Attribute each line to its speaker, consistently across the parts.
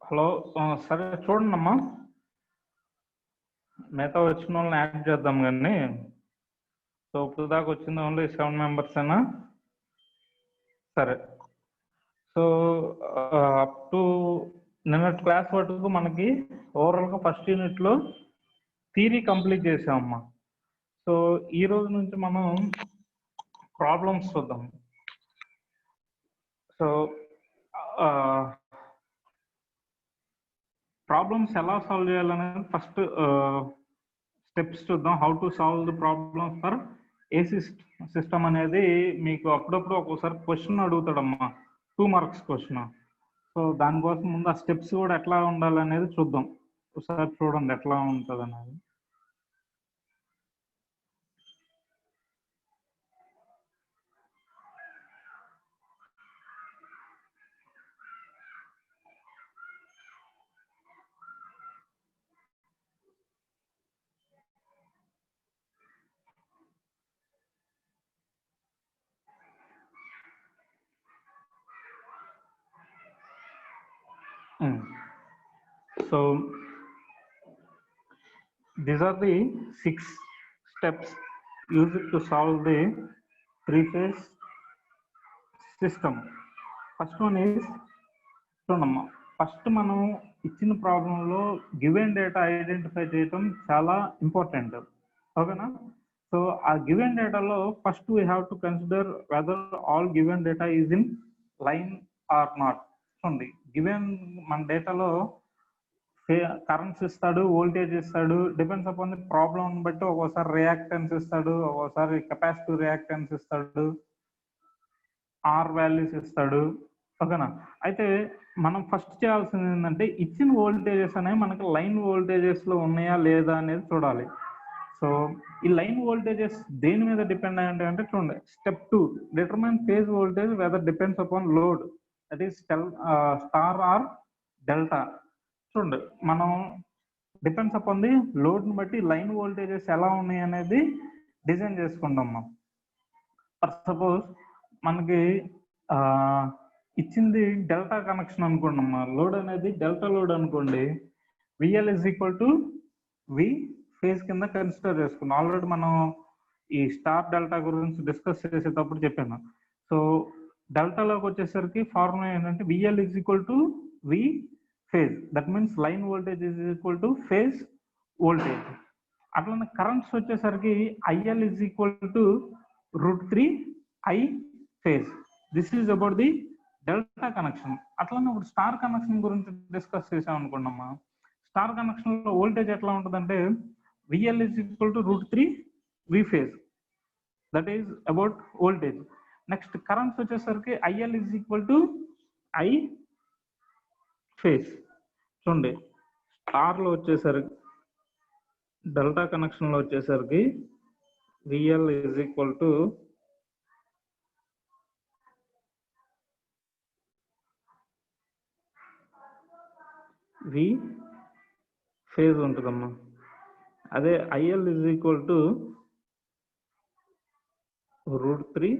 Speaker 1: Hello సరే చూడండమ్మా, మిగతా వచ్చిన వాళ్ళని యాడ్ చేద్దాం కానీ. సో ఇప్పుడు దాకా వచ్చింది ఓన్లీ 7 మెంబర్స్ అయినా సరే. సో అప్ టు నిన్న క్లాస్ వరకు మనకి ఓవరాల్గా ఫస్ట్ యూనిట్లో థియరీ కంప్లీట్ చేసామమ్మా. సో ఈ రోజు నుంచి మనం ప్రాబ్లమ్స్ చూద్దాం. సో ప్రాబ్లమ్స్ ఎలా సాల్వ్ చేయాలనేది ఫస్ట్ స్టెప్స్ చూద్దాం. How to solve the problems for AC system అనేది మీకు అప్పుడప్పుడు ఒక్కోసారి క్వశ్చన్ అడుగుతాడమ్మా, 2 మార్క్స్ క్వశ్చన్. సో దానికోసం ముందు ఆ స్టెప్స్ కూడా ఎట్లా ఉండాలనేది చూద్దాం. ఒకసారి చూడండి ఎట్లా ఉంటుంది అనేది. So these are the 6 steps used to solve the 3-phase system. First one is చూడమ్మా, ఫస్ట్ మనం ఇచ్చిన ప్రాబ్లంలో గివెన్ డేటా ఐడెంటిఫై చేయటం చాలా ఇంపార్టెంట్, ఓకేనా? సో ఆ గివెన్ డేటాలో first we have to consider whether all given data is in line or not. చూడండి, గివెన్ మన డేటాలో కరెంట్స్ ఇస్తాడు, వోల్టేజ్ ఇస్తాడు, డిపెండ్స్ అపాన్ ది ప్రాబ్లం బట్టి ఒక్కోసారి రియాక్టెన్స్ ఇస్తాడు, ఒక్కోసారి కెపాసిటివ్ రియాక్టెన్స్ ఇస్తాడు, ఆర్ వాల్యూస్ ఇస్తాడు, ఓకేనా? అయితే మనం ఫస్ట్ చేయాల్సింది ఏంటంటే ఇచ్చిన వోల్టేజెస్ అనేవి మనకి లైన్ వోల్టేజెస్ లో ఉన్నాయా లేదా అనేది చూడాలి. సో ఈ లైన్ వోల్టేజెస్ దేని మీద డిపెండ్ అయ్యి ఉంటాయంటే చూడండి, step 2 determine phase voltage whether depends upon load, that is star or delta. చూడండి, మనం డిపెండ్స్ అపాన్ ది లోడ్ని బట్టి లైన్ వోల్టేజెస్ ఎలా ఉన్నాయి అనేది డిజైన్ చేసుకుంటాం. మనం ఫర్ సపోజ్ మనకి ఇచ్చింది డెల్టా కనెక్షన్ అనుకోండి, లోడ్ అనేది డెల్టా లోడ్ అనుకోండి, VL is equal to V phase కింద కన్సిడర్ చేసుకున్నాం. ఆల్రెడీ మనం ఈ స్టార్ డెల్టా గురించి డిస్కస్ చేసేటప్పుడు చెప్పాను. సో డెల్టాలోకి వచ్చేసరికి ఫార్ములా ఏంటంటే VL is equal to V phase, that means line voltage is equal to phase voltage. అట్లనే కరెంట్స్ వచ్చేసరికి IL is equal to √3 I phase. This is about the delta connection. అట్లనే ఇప్పుడు star connection గురించి discuss చేసాం అనుకున్నామా. Star connection లో voltage ఎట్లా ఉంటుందంటే VL is equal to √3 V phase, that is about voltage. Next currents వచ్చేసరికి IL is equal to I phase. చూడండి, స్టార్ లో వచ్చేసరికి డెల్టా కనెక్షన్ లో వచ్చేసరికి VL is equal to V phase ఉంటుందమ్మా. అదే IL is equal to √3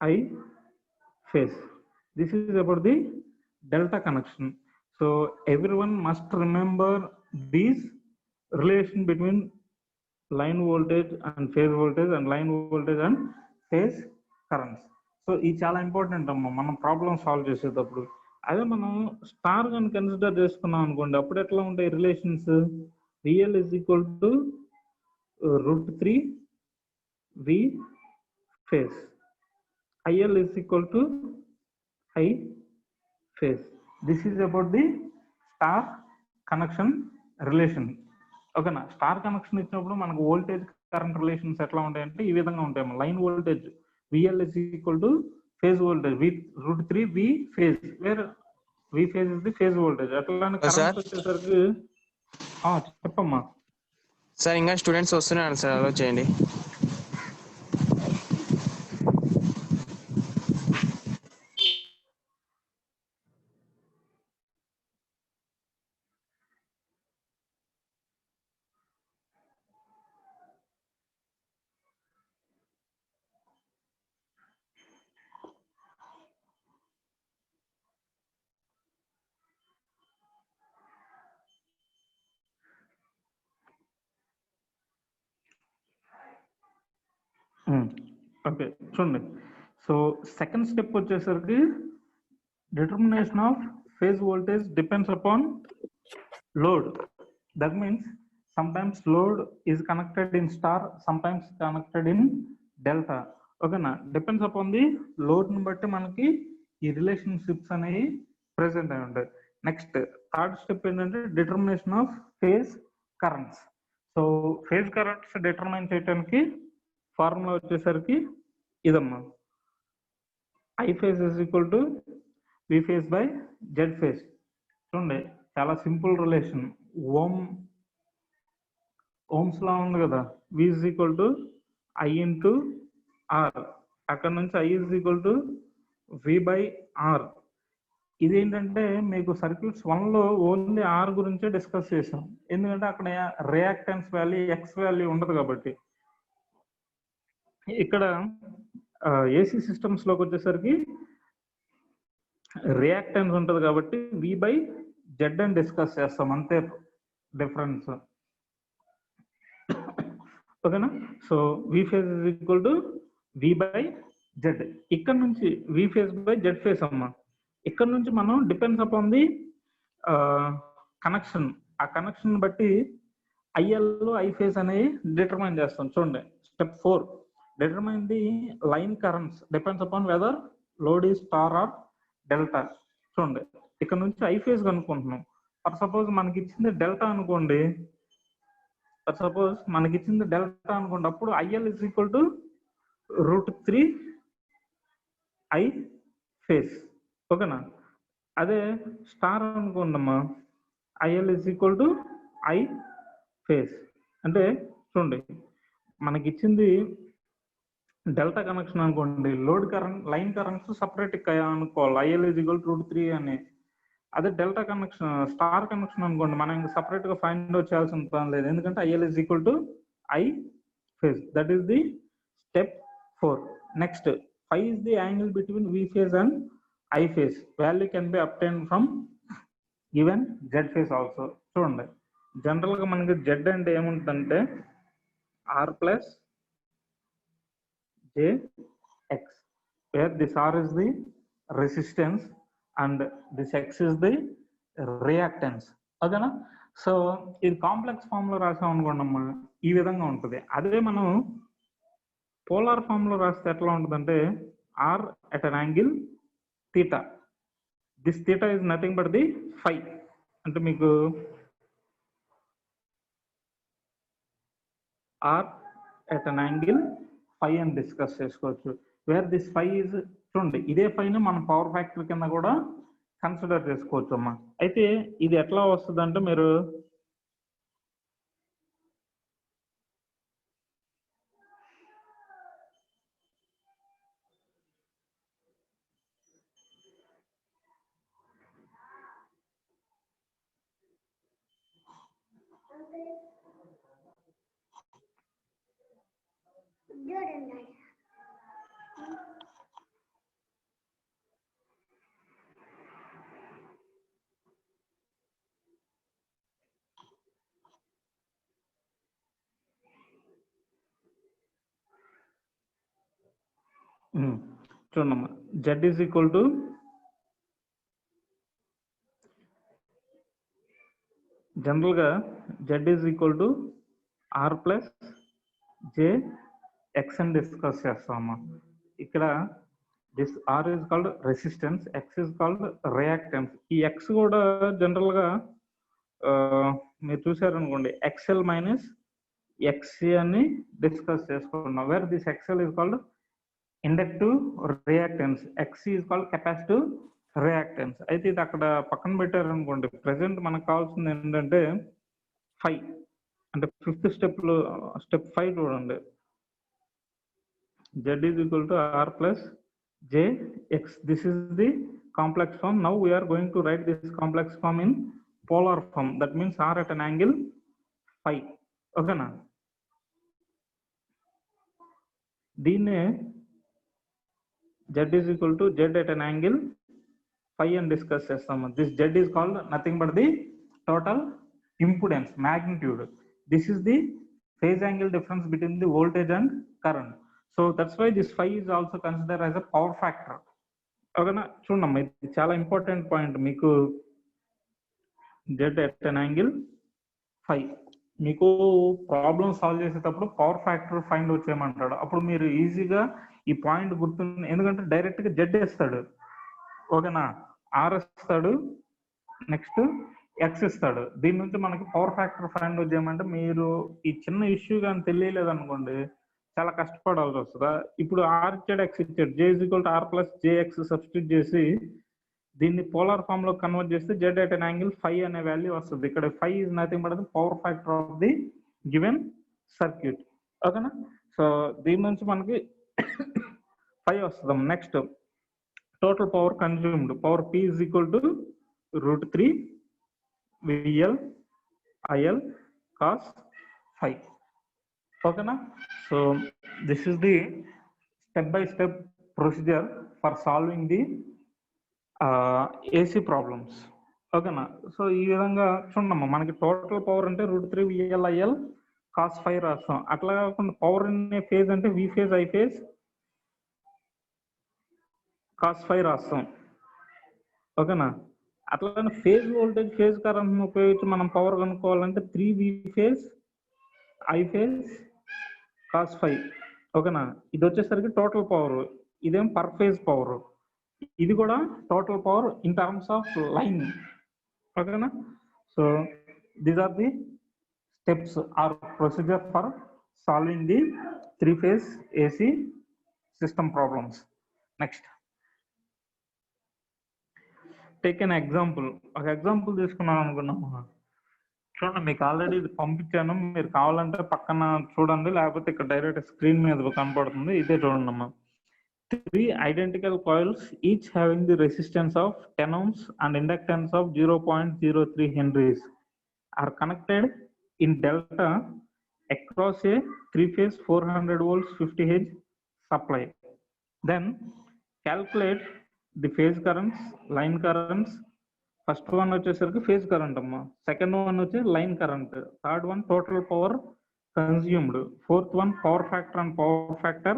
Speaker 1: I phase. This is about the delta connection. So everyone must remember these relation between line voltage and phase voltage and line voltage and phase currents. So ఇది చాలా important అమ్మా మనం problem solve చేసేటప్పుడు. అదే మనం star కానీ consider చేసుకున్నాం అనుకోండి, అప్పుడు ఎట్లా ఉంటాయి relations? VL is equal to √3 V phase, IL is equal to I phase. This is about the star connection relation, ఓకేనా? స్టార్ కనెక్షన్ ఇచ్చినప్పుడు మనకు వోల్టేజ్ కరెంట్ రిలేషన్స్ ఎట్లా ఉంటాయంటే ఈ విధంగా ఉంటాయి. Line voltage VL is equal to phase voltage √3 V phase, where V phase is the phase voltage. అట్లానే current వచ్చేసరికి చెప్పమ్మా.
Speaker 2: సార్ ఇంకా స్టూడెంట్స్ వస్తున్నారు సార్, అలో చేయండి.
Speaker 1: ఓకే, చూడండి. సో సెకండ్ స్టెప్ వచ్చేసరికి determination of phase voltage depends upon load. That means sometimes load is connected in star, sometimes connected in delta. ఓకేనా, depends upon the load ని బట్టి మనకి ఈ రిలేషన్షిప్స్ అనేవి ప్రెసెంట్ అయి ఉంటాయి. నెక్స్ట్ థర్డ్ స్టెప్ ఏంటంటే determination of phase currents. So phase currents determine చేయడానికి ఫార్ములా వచ్చేసరికి ఇదమ్మా, I phase is equal to V phase by Z phase. చూడండి, చాలా సింపుల్ రిలేషన్. ఓమ్స్ లా ఉంది కదా, V is equal to I into R. అక్కడ నుంచి I is equal to V by R. ఇదేంటంటే మీకు సర్క్యూట్స్ 1లో ఓన్లీ R గురించే డిస్కస్ చేసాం, ఎందుకంటే అక్కడ రియాక్టెన్స్ వాల్యూ ఎక్స్ వాల్యూ ఉండదు కాబట్టి. ఇక్కడ ఏసీ సిస్టమ్స్ లోకి వచ్చేసరికి రియాక్టెన్స్ ఉంటుంది కాబట్టి వి బై జెడ్ అని డిస్కస్ చేస్తాం, అంతే డిఫరెన్స్. ఓకేనా, so V phase is equal to V by Z. ఇక్కడ నుంచి V phase by Z phase అమ్మా. ఇక్కడ నుంచి మనం డిపెండ్స్ అపాన్ ది కనెక్షన్, ఆ కనెక్షన్ బట్టి ఐఎల్ ఐ ఫేజ్ అనేవి డిటర్మైన్ చేస్తాం. చూడండి, step 4, determine the line currents depends upon whether load is star or delta. చూడండి, ఇక్కడ నుంచి ఐ ఫేజ్ కనుక్కుంటున్నాం. ఫర్ సపోజ్ మనకి ఇచ్చింది డెల్టా అనుకోండి, అప్పుడు IL is equal to √3 I phase. ఓకేనా, అదే స్టార్ అనుకోండమ్మా, IL is equal to I phase. అంటే చూడండి, మనకి ఇచ్చింది డెల్టా కనెక్షన్ అనుకోండి, load current line currents separate అనుకోవాలి, ఐఎల్ ఈజ్ ఈక్వల్ టు √3 అని. అదే డెల్టా కనెక్షన్ స్టార్ కనెక్షన్ అనుకోండి, మనం ఇంకా సపరేట్ గా ఫైండ్ అవుట్ చేయాల్సిన పని లేదు, ఎందుకంటే IL is equal to I phase. That is the step 4. Next, phi is the angle between V phase and I phase. Value can be obtain from given Z phase also. చూడండి, general గా మనకి Z అంటే ఏముంటుందంటే R plus Jx, where this R is the resistance and this X is the reactance. ఓకేనా, so ఇది complex form లో రాసాం అనుకోండమ్మా, ఈ విధంగా ఉంటుంది. అదే మనం పోలార్ ఫామ్ లో రాస్తే ఎట్లా ఉంటుందంటే R at an angle theta. This theta is nothing but the phi. అంటే మీకు R at an angle ఫై అని డిస్కస్ చేసుకోవచ్చు. వేర్ దిస్ ఫై ఈజ్, చూడండి ఇదే ఫైని మనం పవర్ ఫ్యాక్టర్ కింద కూడా కన్సిడర్ చేసుకోవచ్చు అమ్మా. అయితే ఇది ఎట్లా వస్తుంది అంటే మీరు చూడమ్మా, Z is equal to general గా Z is equal to R plus J X అని డిస్కస్ చేస్తామమ్మా. ఇక్కడ this R is called resistance, X is called reactance. ఈ ఎక్స్ కూడా జనరల్ గా మీరు చూసారనుకోండి, ఎక్స్ఎల్ మైనస్ ఎక్స్సి అని డిస్కస్ చేసుకున్నాం. Where this XL is called inductive reactance, XC is called capacitive reactance. అయితే ఇది అక్కడ పక్కన పెట్టారు అనుకోండి. ప్రెసెంట్ మనకు కావాల్సింది ఏంటంటే 5, అంటే 5th స్టెప్ 5 చూడండి. Z is equal to R plus Jx. This is the complex form. Now we are going to write this complex form in polar form. That means R at an angle phi. Okay na? దీన్నే Z is equal to Z at an angle phi and discuss చేస్తాము. This Z is called nothing but the total impedance, magnitude. This is the phase angle difference between the voltage and current. So that's why this 5 is also considered as a power factor. ఓకేనా, చూడమ్మా ఇది చాలా important point మీకు. Z at an angle 5 మీకు problem solve చేసేటప్పుడు power factor find out చేయమంటాడు. అప్పుడు మీరు ఈజీగా ఈ పాయింట్ గుర్తుంది, ఎందుకంటే డైరెక్ట్ గా జెడ్ వేస్తాడు. ఓకేనా, ఆర్ ఇస్తాడు, నెక్స్ట్ ఎక్స్ ఇస్తాడు. దీని నుంచి మనకి పవర్ ఫ్యాక్టర్ ఫైండ్ అవుట్ చేయమంటే మీరు ఈ చిన్న ఇష్యూ కానీ తెలియలేదు అనుకోండి చాలా కష్టపడాల్సి వస్తుందా. ఇప్పుడు ఆర్ ఇచ్చాడు, ఎక్స్ ఇచ్చాడు, J is equal to R plus JX substitute చేసి దీన్ని పోలార్ ఫామ్ లో కన్వర్ట్ చేస్తే జెడ్ ఎట్ అన్ యాంగిల్ 5 అనే వాల్యూ వస్తుంది. ఇక్కడ 5 is nothing but the power factor of the given circuit. ఓకేనా, సో దీని నుంచి మనకి 5 వస్తుంది. Next total power consumed, power P is equal to √3 VL IL cos 5. ఓకేనా, so this is the step by step procedure for solving the AC problems. ఓకేనా, so ఈ విధంగా చూడమ్మా మనకి టోటల్ పవర్ అంటే √3 VL IL cos 5 రాస్తాం. అట్లా కాకుండా పవర్ ఇన్ ఫేజ్ అంటే V phase I phase cos 5 రాస్తాం. ఓకేనా, అట్లానే ఫేజ్ వోల్టేజ్ ఫేజ్ కరెంట్ ఉపయోగించి మనం పవర్ కనుక్కోవాలంటే 3V phase I phase cos 5. ఓకేనా, ఇది వచ్చేసరికి టోటల్ పవర్, ఇదేం పర్ ఫేజ్ పవర్, ఇది కూడా total power in terms of line. ఓకేనా, so these are the steps are procedure for solving the 3 phase AC system problems. Next take an example. ఒక example తీసుకున్నాను అనుకున్నాము. చూడండి, మీకు ఆల్రెడీ ఇది పంపించాను, మీరు కావాలంటే పక్కన చూడండి, లేకపోతే ఇక్కడ డైరెక్ట్ స్క్రీన్ మీద కనపడుతుంది. ఇదే చూడండి అమ్మా. 3 identical coils each having the resistance of 10 ohms and inductance of 0.03 henries are connected in delta across a 3-phase 400 volts 50 Hz supply. Then calculate the phase currents, line currents. First one వచ్చేసరికి phase current అమ్మా, second one వచ్చి line current, third one total power consumed, fourth one power factor and power factor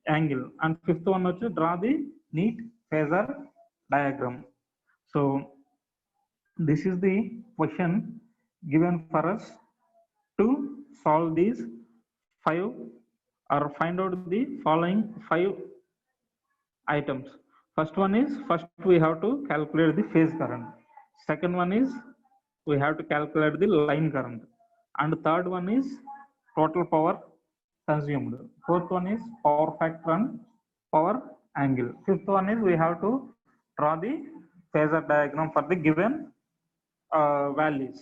Speaker 1: angle, and fifth one వచ్చి draw the neat phasor diagram. So this is the question given for us to solve these 5 or find out the following 5 items. First one is, first we have to calculate the phase current. Second one is we have to calculate the line current, and third one is total power consumed. Fourth one is power factor and power angle. Fifth one is we have to draw the phasor diagram for the given values.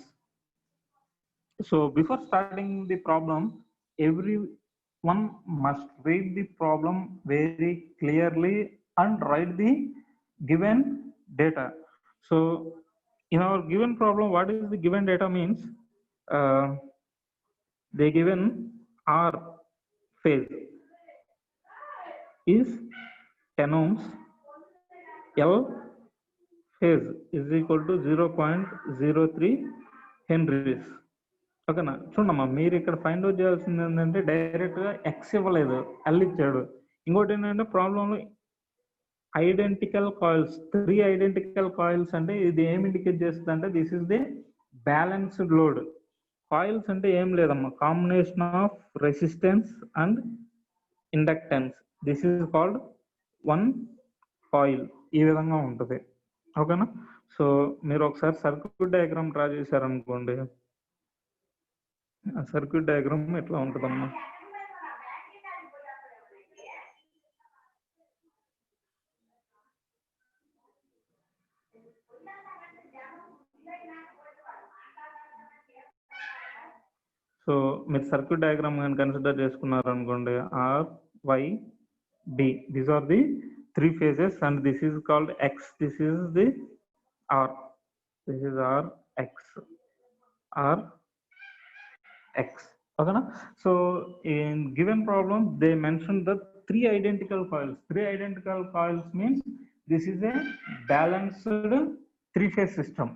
Speaker 1: So before starting the problem, everyone must read the problem very clearly and write the given data. So in our given problem, what is the given data means? They given R phase is 10 ohms, L phase is equal to 0.03 henries. ఓకేనా, చూడమ్మా మీరు ఇక్కడ find out చేయాల్సింది ఏంటంటే direct గా X ఇవ్వలేదు, L ఇచ్చాడు. ఇంకోటి ఏంటంటే ప్రాబ్లంలో ఐడెంటికల్ కాయిల్స్, 3 ఐడెంటికల్ కాయిల్స్ అంటే ఇది ఏం ఇండికేట్ చేస్తుంది అంటే this is the balanced load. Coils అంటే ఏం లేదమ్మా, combination of resistance and inductance. This is called one coil. ఈ విధంగా ఉంటుంది. ఓకేనా, సో మీరు ఒకసారి సర్క్యూట్ డయాగ్రామ్ డ్రా చేశారనుకోండి, సర్క్యూట్ డయాగ్రామ్ ఎట్లా ఉంటుందమ్మా. సో మీరు సర్క్యూట్ డయాగ్రామ్ కానీ కన్సిడర్ చేసుకున్నారు అనుకోండి, R Y B, these are the 3 phases and this is called X, this is the R, this is R X. Okay na? So in given problem they mentioned the 3 identical coils. 3 identical coils means this is a balanced 3-phase system.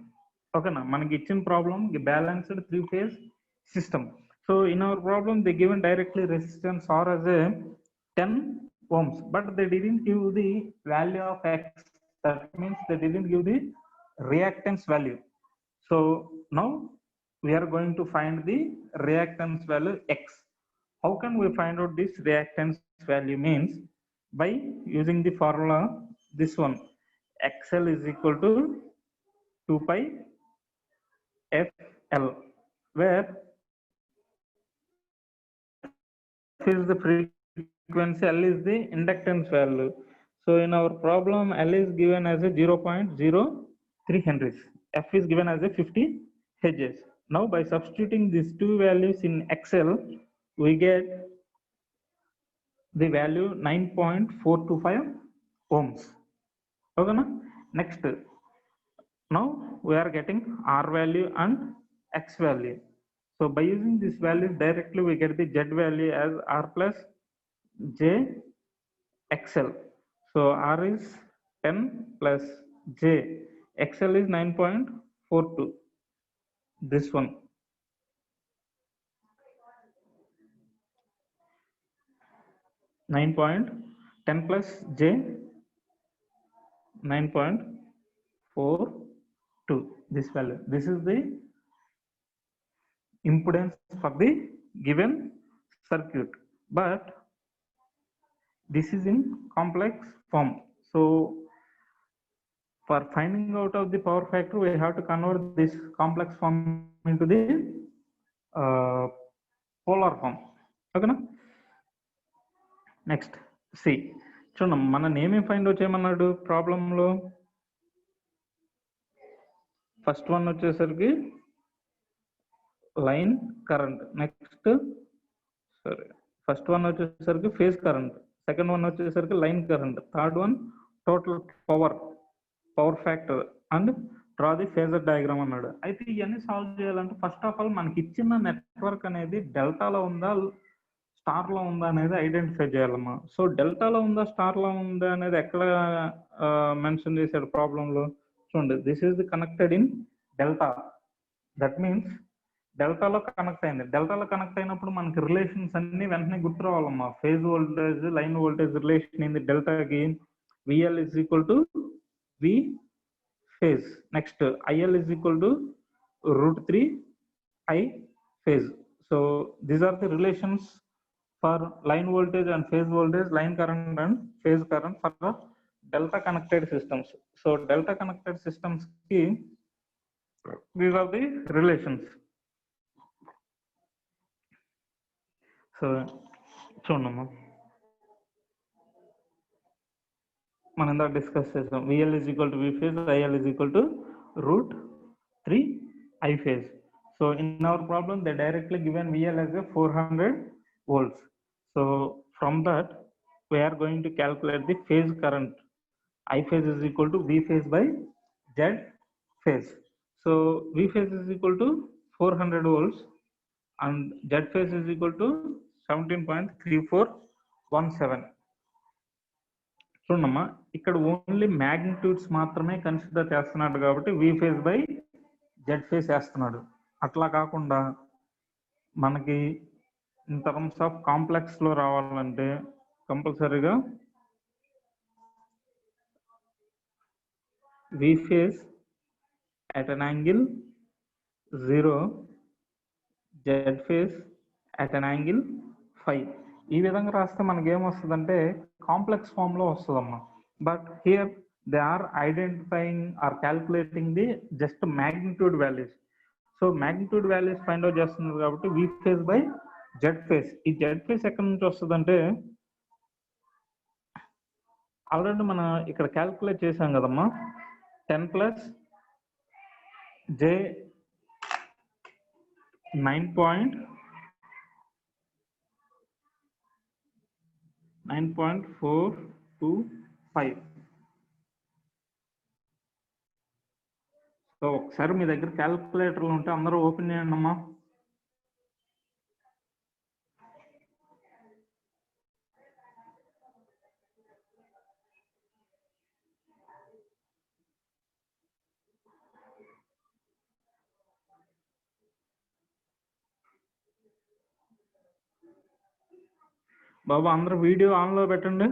Speaker 1: Okay na, manaki ichin problem balanced 3-phase system. So in our problem they given directly resistance R as a 10 ohms, but they didn't give the value of X. That means they didn't give the reactance value. So now we are going to find the reactance value X. How can we find out this reactance value? Means by using the formula, this one, XL is equal to 2 pi FL, where F is the frequency, L is the inductance value. So in our problem, L is given as a 0.03 Henries. F is given as a 50 Hz. Now by substituting these two values in XL, we get the value 9.425 ohms. Okay, na? Next, now we are getting R value and X value. So by using these values directly, we get the Z value as R plus J XL. So R is 10 plus J. XL is 9.42. This one. 9.10 plus J, 9.42. This value. This is the impedance for the given circuit, but this is in complex form. So for finding out of the power factor, we have to convert this complex form into the polar form. Okay, na? Next, see, చూడండి మన నేమే find out చేయమన్నాడు ప్రాబ్లంలో. First one వచ్చేసరికి line current, next first one వచ్చేసరికి phase current, second one వచ్చేసరికి line current, third one total power factor and draw the phasor diagram అన్నాడు. అయితే ఇవన్నీ సాల్వ్ చేయాలంటే ఫస్ట్ ఆఫ్ ఆల్ మనకి ఇచ్చిన నెట్వర్క్ అనేది డెల్టాలో ఉందా స్టార్ లో ఉందా అనేది ఐడెంటిఫై చేయాలమ్మా. సో డెల్టాలో ఉందా స్టార్ లో ఉందా అనేది ఎక్కడ మెన్షన్ చేశాడు ప్రాబ్లంలో? చూడండి, this is the connected in delta. That means డెల్టాలో కనెక్ట్ అయింది. డెల్టాలో కనెక్ట్ అయినప్పుడు మనకి రిలేషన్స్ అన్ని వెంటనే గుర్తు రావాలమ్మా. Phase voltage, line voltage relation ఏంది డెల్టాకి? VL is equal to V phase. Next IL is equal to √3 I phase. So these are the relations for line voltage and phase voltage, line current and phase current for the delta connected systems. So delta connected systems ki these are the relations. So చూడమ్మా, మనం ఇందాక discuss చేసాం. VL is equal to V phase, IL is equal to √3 I phase. So in our problem, they directly given VL as a 400 volts. So from that, we are going to calculate the phase current. I phase is equal to V phase by Z phase. So V phase is equal to 400 volts and Z phase is equal to 17.3417. చూడమ్మా, ఇక్కడ only magnitudes మాత్రమే consider చేస్తున్నాడు కాబట్టి V phase by Z phase వేస్తున్నాడు. అట్లా కాకుండా మనకి in terms of complex లో రావాలంటే కంపల్సరీగా V phase at an angle 0, Z phase at an angle 5. ఈ విధంగా రాస్తే మనకి ఏమొస్తుందంటే కాంప్లెక్స్ ఫామ్ లో వస్తుందమ్మా. But here they are identifying or calculating the just magnitude values. So magnitude values find out చేస్తున్నారు కాబట్టి V phase by Z phase. ఈ Z phase ఎక్కడి నుంచి వస్తుందంటే ఆల్రెడీ మనం ఇక్కడ క్యాల్కులేట్ చేసాం కదమ్మా. 10 plus J 9.425. సో ఒకసారి మీ దగ్గర క్యాల్కులేటర్లు ఉంటే అందరూ ఓపెన్ చేయండి అమ్మా. బాబు అందరూ వీడియో ఆన్లో పెట్టండి,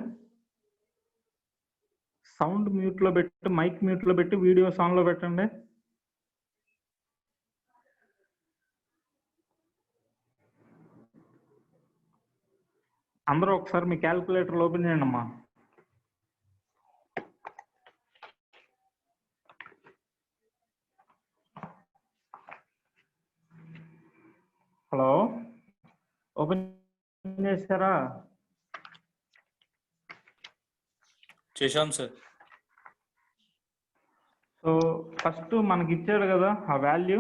Speaker 1: సౌండ్ మ్యూట్లో పెట్టి, మైక్ మ్యూట్లో పెట్టి వీడియోస్ ఆన్లో పెట్టండి. అందరూ ఒకసారి మీ క్యాల్కులేటర్లు ఓపెన్ చేయండి అమ్మా. హలో, ఓపెన్ చేశారా?
Speaker 3: చేశాం సార్.
Speaker 1: సో ఫస్ట్ మనకి ఇచ్చాడు కదా ఆ వాల్యూ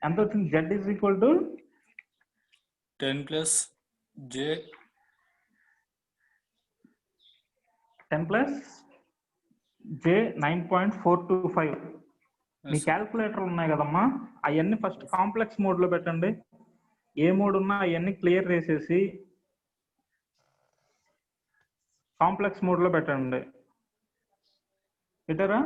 Speaker 1: ఎంత వచ్చింది, z is equal to
Speaker 3: 10 plus J
Speaker 1: 9.425. Me calculator ఉన్నాయి కదమ్మా, అవన్నీ ఫస్ట్ కాంప్లెక్స్ మోడ్ లో పెట్టండి. ఏ మోడ్ ఉన్నా అవన్నీ క్లియర్ చేసేసి కాంప్లెక్స్ మోడ్ లో పెట్టండి. పెట్టారా?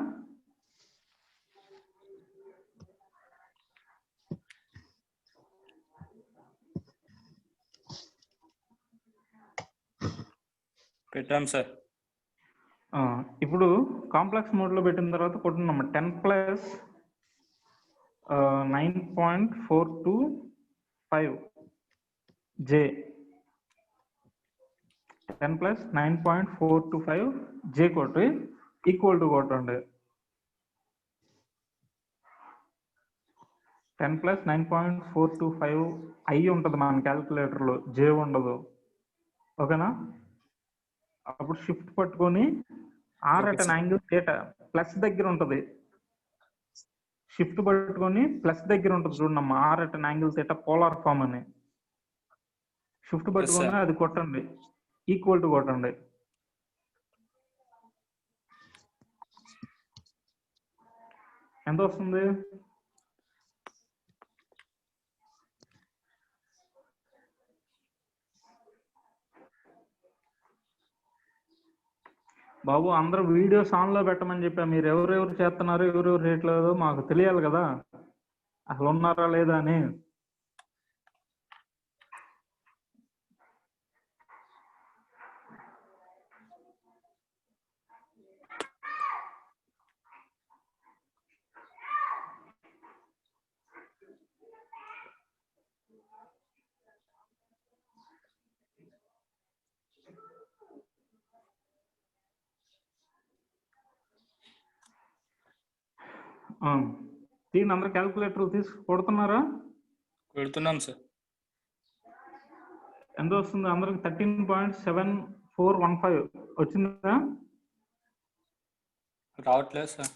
Speaker 3: పెట్టాం సార్.
Speaker 1: ఇప్పుడు కాంప్లెక్స్ మోడ్ లో పెట్టిన తర్వాత కొట్టున్నాము 10 ప్లస్ 9.425 జే, 10 ప్లస్ 9.425 జే కొట్టి ఈక్వల్ టు కొట్టండి. 10 ప్లస్ 9.425 అయ్యి ఉంటుంది మన క్యాల్కులేటర్లో, జే ఉండదు. ఓకేనా? అప్పుడు షిఫ్ట్ పట్టుకొని R at an angle theta plus దగ్గర ఉంటుంది. షిఫ్ట్ పట్టుకొని ప్లస్ దగ్గర ఉంటుంది చూడమ్మా, R at an angle theta polar form అని. షిఫ్ట్ పట్టుకొని అది కొట్టండి, ఈక్వల్ టు కొట్టండి. ఎంత వస్తుంది? బాబు అందరూ వీడియోస్ ఆన్లో పెట్టమని చెప్పా, మీరు ఎవరెవరు చేస్తున్నారు ఎవరెవరు చేయట్లేదు మాకు తెలియాలి కదా, అసలు ఉన్నారా లేదా అని. దీన్ని అందరు క్యాల్కులేటర్ తీసి కొడుతున్నారా?
Speaker 3: కొడుతున్నాం సార్.
Speaker 1: ఎంత వస్తుంది అందరికి? 13.7415 వచ్చిందా?
Speaker 3: రావట్లేదు సార్.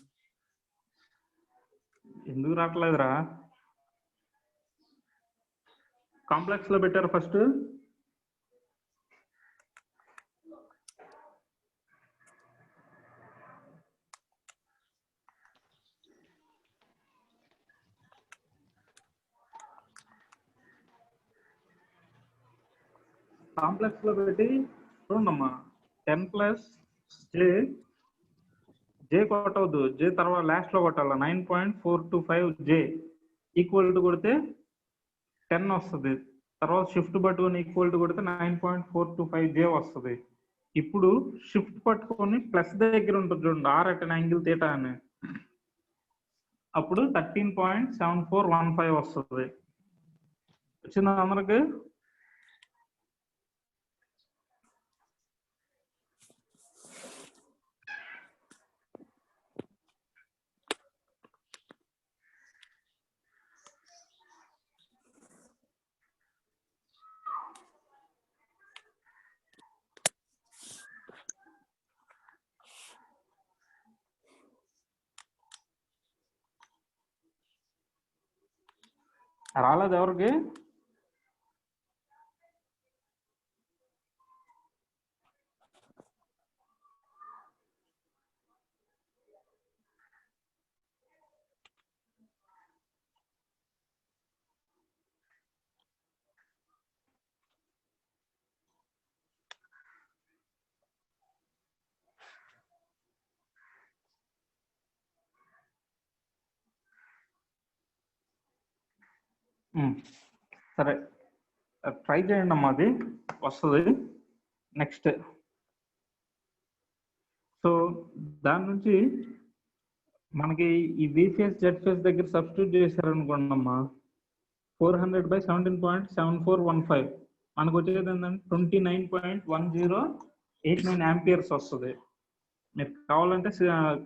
Speaker 1: ఎందుకు రావట్లేదురా? కాంప్లెక్స్ లో పెట్టారు ఫస్ట్. కాంప్లెక్స్ లో పెట్టి చూడమ్మా, 10 ప్లస్ జే, జే కొట్టవద్దు, జే తర్వాత లాస్ట్ లో కొట్టాల. 9.425 జే ఈక్వల్ టు కొడితే 10 వస్తుంది. తర్వాత షిఫ్ట్ పట్టుకొని ఈక్వల్ టు కొడితే 9.425 జే వస్తుంది. ఇప్పుడు షిఫ్ట్ పట్టుకొని ప్లస్ దగ్గర ఉంటుంది చూడండి, R at an angle theta అని, అప్పుడు 13.7415 వస్తుంది. వచ్చిందా అందరికి? రాలేదు ఎవరికి? సరే ట్రై చేయండి అమ్మా అది. వస్తుంది. నెక్స్ట్ సో దాని నుంచి మనకి ఈ వి ఫేజ్ జెడ్ ఫేజ్ దగ్గర సబ్స్టిట్యూట్ చేశారనుకోండి అమ్మా, 400/17.7415 మనకు వచ్చేది ఏంటంటే 29.1089 ఆంపియర్స్ వస్తుంది. మీరు కావాలంటే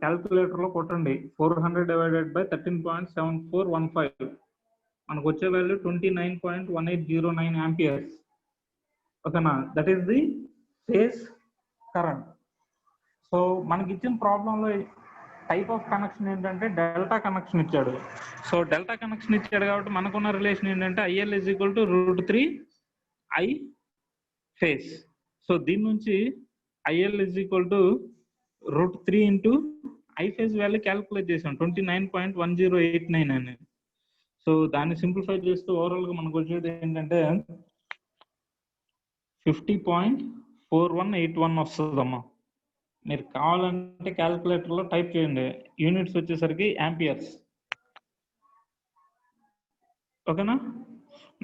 Speaker 1: క్యాల్కులేటర్లో కొట్టండి 400/13.7415 మనకు వచ్చే వాల్యూ 29.1809 ఆంపియర్స్. ఓకేనా, that is the phase current. So మనకి ఇచ్చిన ప్రాబ్లంలో టైప్ ఆఫ్ కనెక్షన్ ఏంటంటే డెల్టా కనెక్షన్ ఇచ్చాడు. సో డెల్టా కనెక్షన్ ఇచ్చాడు కాబట్టి మనకున్న రిలేషన్ ఏంటంటే IL = √3 I ఫేజ్. సో దీని నుంచి IL = √3 into I phase value calculate చేసాం 29.1089 అని. సో దాన్ని సింప్లిఫై చేస్తూ ఓవరాల్గా మనకు వచ్చేది ఏంటంటే 50.4181 వస్తుందమ్మా. మీరు కావాలంటే క్యాల్కులేటర్లో టైప్ చేయండి. యూనిట్స్ వచ్చేసరికి యాంపియర్స్. ఓకేనా.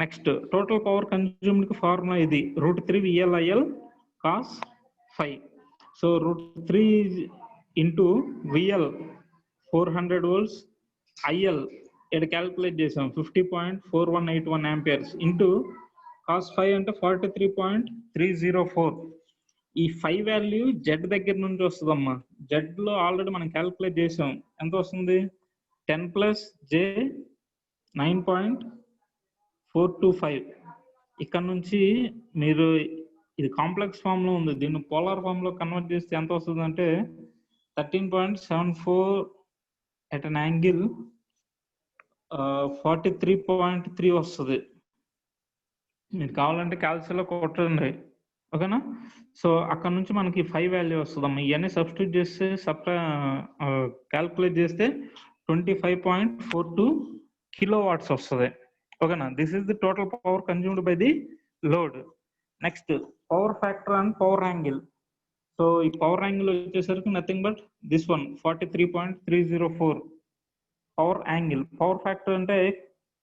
Speaker 1: నెక్స్ట్ టోటల్ పవర్ కన్జ్యూమ్డ్కి ఫార్ములా ఇది √3 VL/IL cos phi. So √3 into VL 400 volts, IL ఇక్కడ క్యాల్కులేట్ చేసాం 50.4181 ఆంపియర్స్ ఇంటూ cos phi అంటే 43.304. ఈ 5 వాల్యూ జెడ్ దగ్గర నుంచి వస్తుందమ్మా. జెడ్ లో ఆల్రెడీ మనం క్యాల్కులేట్ చేసాం. ఎంత వస్తుంది? 10 + j 9.425. ఇక్కడ నుంచి మీరు ఇది కాంప్లెక్స్ ఫామ్ లో ఉంది, దీన్ని పోలార్ ఫామ్ లో కన్వర్ట్ చేస్తే ఎంత వస్తుంది అంటే 13.74 at an angle 43.3 వస్తుంది. మీరు కావాలంటే క్యాల్సిలో కొట్టండి. ఓకేనా. సో అక్కడ నుంచి మనకి 5 వాల్యూ వస్తుందమ్మా. ఇవన్నీ సబ్స్టిట్యూట్ చేస్తే క్యాల్కులేట్ చేస్తే 25.42 kilowatts వస్తుంది. ఓకేనా. This is the total power consumed by the load. Next power factor and power angle. So ఈ పవర్ యాంగిల్ వచ్చేసరికి nothing but this one 43.304 power angle. Power factor అంటే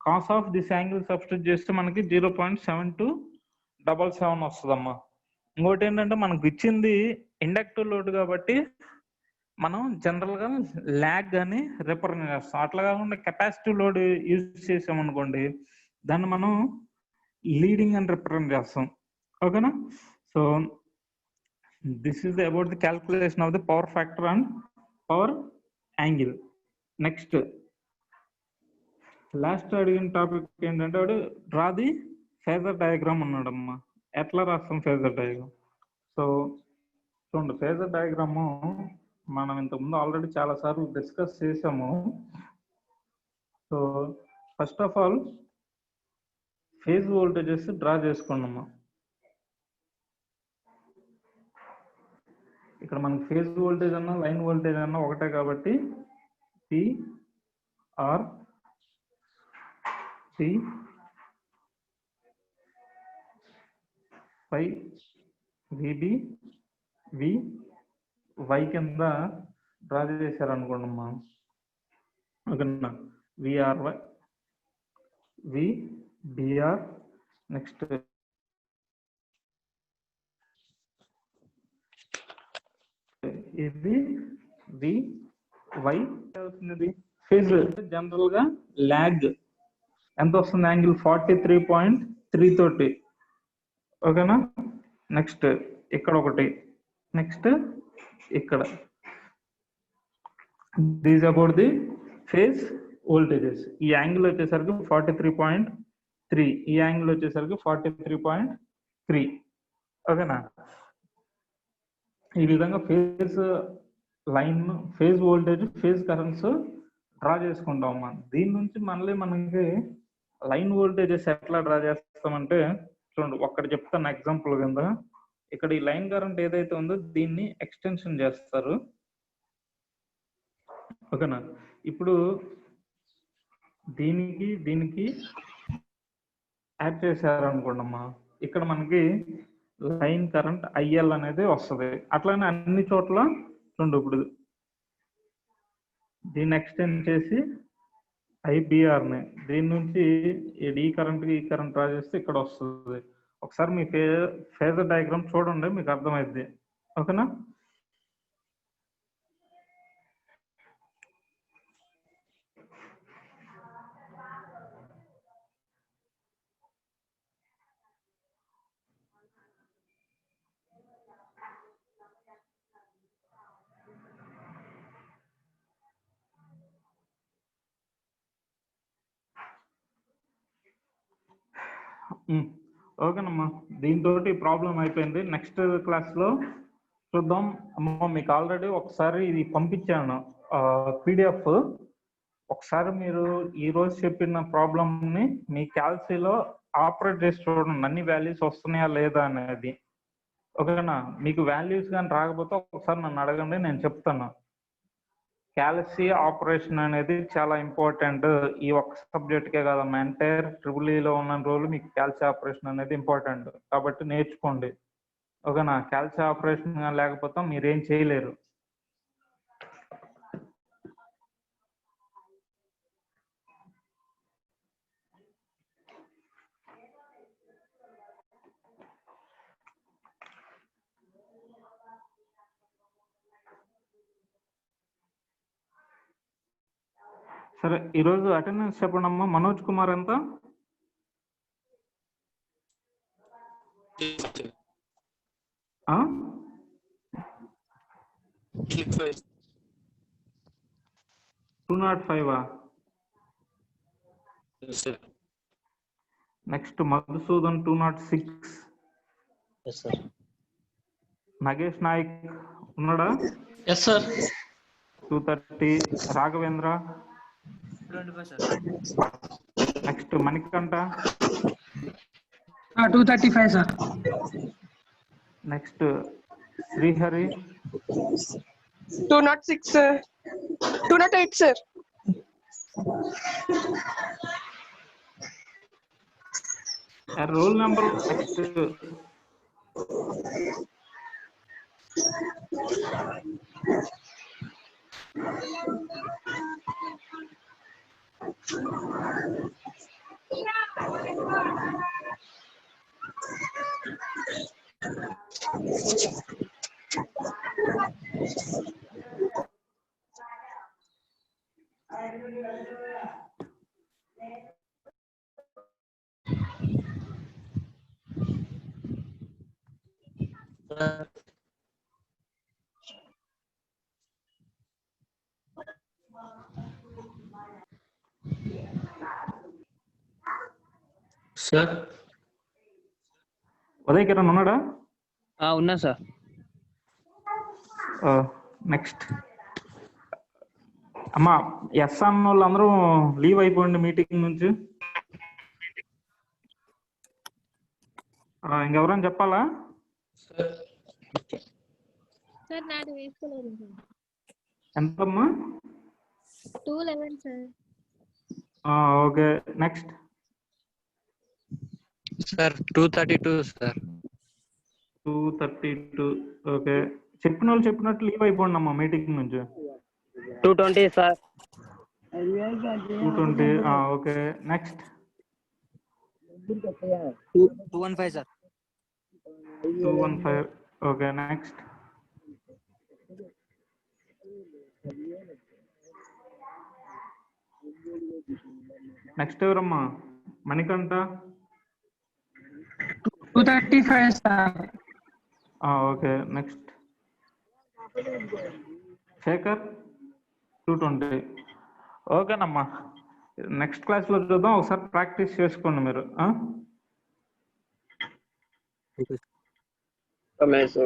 Speaker 1: cos of this angle substitute చేస్తే మనకి 0.7277 వస్తుందమ్మా. ఇంకోటి ఏంటంటే మనకు ఇచ్చింది ఇండక్టివ్ లోడ్ కాబట్టి మనం జనరల్ గా ల్యాగ్ అని రిప్రజెంట్ చేస్తాం. అట్లా కాకుండా కెపాసిటివ్ లోడ్ యూజ్ చేసాం అనుకోండి, దాన్ని మనం లీడింగ్ అని రిప్రజెంట్ చేస్తాం. ఓకేనా. So this is about the calculation of the power factor and power angle. Next last అడిగిన టాపిక్ ఏంటంటే వాడు డ్రా ది ఫేజర్ డయాగ్రామ్ అన్నాడమ్మా. ఎట్లా రాస్తాం ఫేజర్ డయాగ్రామ్? సో చూడండి, ఫేజర్ డయాగ్రాము మనం ఇంతకుముందు ఆల్రెడీ చాలా సార్లు డిస్కస్ చేసాము. So first of all phase voltages draw చేసుకోండి అమ్మా. ఇక్కడ మనకి ఫేజ్ వోల్టేజ్ అన్నా లైన్ వోల్టేజ్ అన్నా ఒకటే కాబట్టి PR C phi VB VY కింద డ్రా చేశారనుకోండి అమ్మా. ఓకేనా. VRY VBR నెక్స్ట్ ఇది VY అవుతుంది. ఫేజ్ జనరల్ గా ల్యాగ్ ఎంత వస్తుంది? యాంగిల్ 43.3 తోటి. ఓకేనా. నెక్స్ట్ ఇక్కడ ఒకటి, నెక్స్ట్ ఇక్కడ. These about the phase voltages. ఈ యాంగిల్ వచ్చేసరికి 43.3, ఈ యాంగిల్ వచ్చేసరికి 43.3. ఓకేనా. ఈ విధంగా phase line, phase voltage, phase currents draw చేసుకుంటామమ్మా. దీని నుంచి మళ్ళీ మనకి లైన్ వోల్టేజెస్ ఎట్లా డ్రా చేస్తామంటే చూడండి, ఒక్కటి చెప్తాను ఎగ్జాంపుల్ కింద. ఇక్కడ ఈ లైన్ కరెంట్ ఏదైతే ఉందో దీన్ని ఎక్స్టెన్షన్ చేస్తారు. ఓకేనా. ఇప్పుడు దీనికి యాడ్ చేశారనుకోండమ్మా, ఇక్కడ మనకి లైన్ కరెంట్ IL అనేది వస్తుంది. అట్లానే అన్ని చోట్ల చూడండి, ఇప్పుడు దీన్ని ఎక్స్టెండ్ చేసి IBR ని, దీని నుంచి ఈ కరెంట్ కి ఈ కరెంట్ డ్రా చేస్తే ఇక్కడ వస్తుంది. ఒకసారి మీ ఫేజర్ డయాగ్రామ్ చూడండి, మీకు అర్థమైద్ది. ఓకేనా? ఓకేనమ్మా, దీంతో ప్రాబ్లం అయిపోయింది. నెక్స్ట్ క్లాస్లో చూద్దాం. అమ్మా మీకు ఆల్రెడీ ఒకసారి ఇది పంపించాను పీడిఎఫ్. ఒకసారి మీరు ఈరోజు చెప్పిన ప్రాబ్లమ్ని మీ క్యాల్సీలో ఆపరేట్ చేసి చూడండి, అన్ని వాల్యూస్ వస్తున్నాయా లేదా అనేది. ఓకేనా? మీకు వాల్యూస్ కానీ రాకపోతే ఒకసారి నన్ను అడగండి, నేను చెప్తాను. క్యాల్సీ ఆపరేషన్ అనేది చాలా ఇంపార్టెంట్. ఈ ఒక్క సబ్జెక్ట్కే కాదమ్మా, ఎంటైర్ ట్రిపుల్-ఈలో ఉన్న రోజులు మీకు క్యాల్సీ ఆపరేషన్ అనేది ఇంపార్టెంట్. కాబట్టి నేర్చుకోండి. ఓకేనా? క్యాల్సీ ఆపరేషన్ లేకపోతే మీరేం చేయలేరు. సరే, ఈరోజు అటెండెన్స్ చెప్పండి అమ్మా. మనోజ్ కుమార్ ఎంత? ఆ? 205. నెక్స్ట్ మధుసూదన్ 206. నగేష్ నాయక్ ఉన్నాడా?
Speaker 4: Yes sir.
Speaker 1: 230. Raghavendra
Speaker 4: 25 sir.
Speaker 1: Next Manikanta
Speaker 4: 235 sir.
Speaker 1: Next Srihari
Speaker 5: 206 sir. 208 sir.
Speaker 1: Roll number next
Speaker 4: sir.
Speaker 1: Uday Kiran ఉన్నాడా?
Speaker 4: ఉన్నా సార్.
Speaker 1: నెక్స్ట్ అమ్మా, ఎస్ అన్న వాళ్ళు అందరూ లీవ్ అయిపోయింది మీటింగ్ నుంచి. ఇంకెవరైనా చెప్పాలా?
Speaker 6: సార్ నాది వేసుకోలేదు సార్.
Speaker 1: ఎంతమ్మా?
Speaker 6: 211 sir.
Speaker 1: Okay, next
Speaker 4: sir 232 sir.
Speaker 1: 232. Okay, చెప్పిన వాళ్ళు చెప్పినట్టు లీవ్ అయిపోండి అమ్మా మీటింగ్ నుంచి.
Speaker 4: 220 sir.
Speaker 1: 220. Okay, next
Speaker 4: 215 sir.
Speaker 1: 215. Okay, next next ఎవరమ్మా? Manikanta
Speaker 4: 235 sir.
Speaker 1: Okay, next Shekhar 220. ఓకేనమ్మా, నెక్స్ట్ క్లాస్లో చూద్దాం. ఒకసారి ప్రాక్టీస్ చేసుకోండి మీరు.
Speaker 5: రమేష్